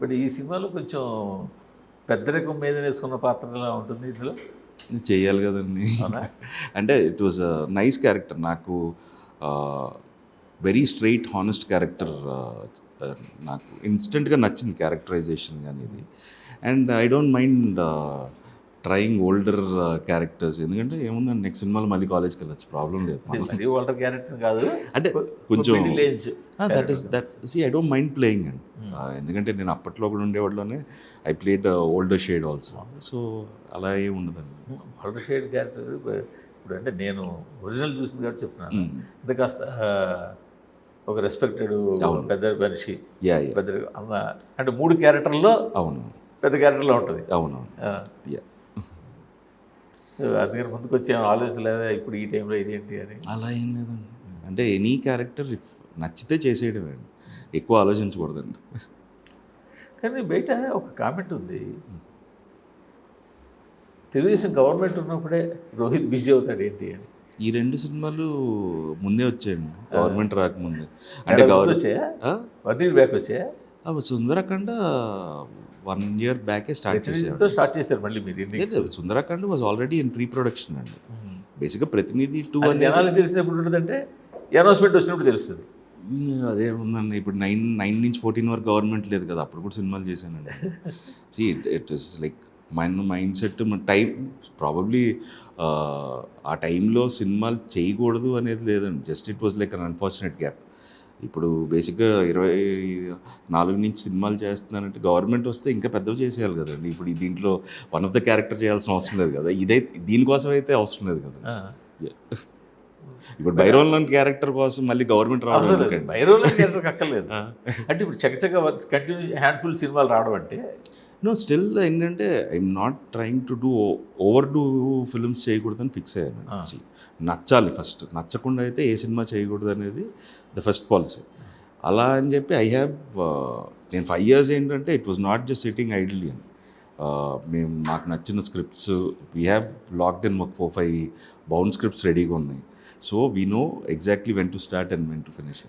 But ఈ సినిమాలో కొంచెం పెద్దరికం మీద వేసుకున్న పాత్ర ఎలా ఉంటుంది ఇందులో? చేయాలి కదండి. అవునా? అంటే ఇట్ వాజ్ నైస్ క్యారెక్టర్. నాకు వెరీ స్ట్రైట్ హానెస్ట్ క్యారెక్టర్. నాకు ఇన్స్టెంట్గా నచ్చింది క్యారెక్టరైజేషన్ కానీ ఇది. And I don't mind trying older characters, ఎందుకంటే ఏముందండి నెక్స్ట్ సినిమాలో మళ్ళీ కాలేజ్కి వెళ్ళచ్చు, ప్రాబ్లం లేదు. అంటే మరీ ఓల్డర్ క్యారెక్టర్ కాదు, అంటే కొంచెం middle age I don't mind playing అండి. ఎందుకంటే నేను అప్పట్లో కూడా ఉండేవాళ్ళలోనే I played older shade also, so అలా ఏమి ఉండదండి. ఓల్డర్ షేడ్ క్యారెక్టర్ ఇప్పుడు అంటే నేను ఒరిజినల్ చూసింది కాబట్టి చెప్తున్నాను. అంటే కాస్త ఒక రెస్పెక్టెడ్ పెద్ద మనిషి, యా పెద్ద అన్న అంటే 3 క్యారెక్టర్లో అవును పెద్ద క్యారెక్టర్లో ఉంటుంది. అవునవును యా. అందుకని ముందుకు వచ్చే ఆలోచన లేదా ఇప్పుడు ఈ టైంలో ఇదేంటి అని? అలా ఏం లేదండి. అంటే ఎనీ క్యారెక్టర్ నచ్చితే చేసేయడమే అండి, ఎక్కువ ఆలోచించకూడదండి. కానీ బయట ఒక కామెంట్ ఉంది, తెలుగుదేశం గవర్నమెంట్ ఉన్నప్పుడే రోహిత్ బిజీ అవుతాడు ఏంటి అని. ఈ 2 సినిమాలు ముందే వచ్చాయండి, గవర్నమెంట్ రాకముందే. అంటే అంటే గవర్నమెంట్ 1 year బ్యాక్ వచ్చాయా? సుందరకాండ 1 year బ్యాకే స్టార్ట్ చేసేవాడు. ప్రతినిధితో స్టార్ట్ చేస్తారు మళ్ళీ మీరు. Sundarakanda was already in pre production అండి. బేసిక్గా ప్రతినిధి 2 అది జనాలకు తెలిసినప్పుడు ఉంటుందంటే అనౌన్స్మెంట్ వచ్చినప్పుడు తెలుస్తుంది. అదే ఉందండి. ఇప్పుడు 9 నుంచి 14 వరకు గవర్నమెంట్ లేదు కదా, అప్పుడు కూడా సినిమాలు చేశానండి. See it is like mind set time probably ఆ టైంలో సినిమాలు చేయకూడదు అనేది లేదండి, just it was like an unfortunate gap. ఇప్పుడు బేసిక్గా 24 నుంచి సినిమాలు చేస్తున్నానంటే గవర్నమెంట్ వస్తే ఇంకా పెద్దవి చేసేయాలి కదండి. ఇప్పుడు దీంట్లో వన్ ఆఫ్ ద క్యారెక్టర్ చేయాల్సిన అవసరం లేదు కదా, దీనికోసం అయితే అవసరం లేదు కదా. ఇప్పుడు బైరోన్లోని క్యారెక్టర్ కోసం మళ్ళీ గవర్నమెంట్ రావడం బైరోలో క్యారెక్టర్ అక్కర్లేదు. అంటే ఇప్పుడు చక్కచక్క కంటిన్యూ హ్యాండ్ఫుల్ సినిమాలు రావడం అంటే నో స్టిల్ ఏంటంటే I'm not trying to do over do films చేయకూడదని ఫిక్స్ అయ్యాను. నచ్చాలి ఫస్ట్, నచ్చకుండా అయితే ఏ సినిమా చేయకూడదు అనేది ద ఫస్ట్ పాలసీ. అలా అని చెప్పి నేను 5 years ఏంటంటే it was not just sitting idly అని. మేము మాకు నచ్చిన scripts we have locked in, మాకు 4-5 బౌండ్ స్క్రిప్ట్స్ రెడీగా ఉన్నాయి. So we know exactly when to start and when to finish.